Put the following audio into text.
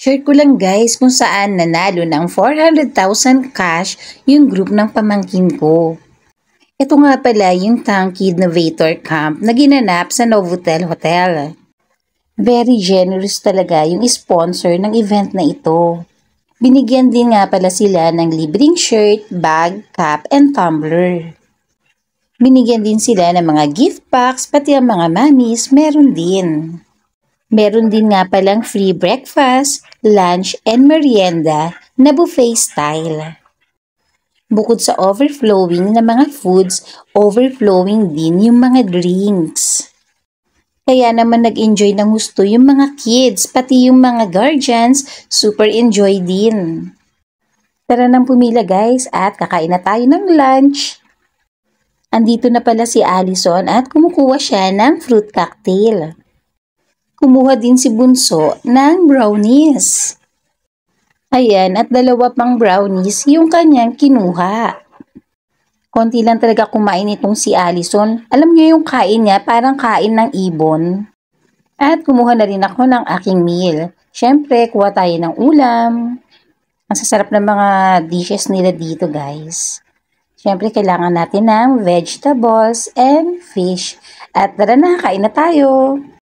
Share ko lang guys kung saan nanalo ng 400,000 cash yung group ng pamangkin ko. Ito nga pala yung Tank Innovator Camp na ginanap sa Novotel Hotel. Very generous talaga yung sponsor ng event na ito. Binigyan din nga pala sila ng libreng shirt, bag, cap, and tumbler. Binigyan din sila ng mga gift packs, pati ang mga mamis, meron din. Meron din nga palang free breakfast, lunch, and merienda na buffet style. Bukod sa overflowing na mga foods, overflowing din yung mga drinks. Kaya naman nag-enjoy ng gusto yung mga kids, pati yung mga guardians, super enjoy din. Tara nang pumila guys at kakain na tayo ng lunch. Andito na pala si Allison at kumukuha siya ng fruit cocktail. Kumuha din si Bunso ng brownies. Ayan, at 2 pang brownies yung kanyang kinuha. Konti lang talaga kumain itong si Allison. Alam niyo yung kain niya, parang kain ng ibon. At kumuha na rin ako ng aking meal. Siyempre, kuha tayo ng ulam. Ang sasarap ng mga dishes nila dito guys. Siyempre, kailangan natin ng vegetables and fish. At tara na, kain na tayo!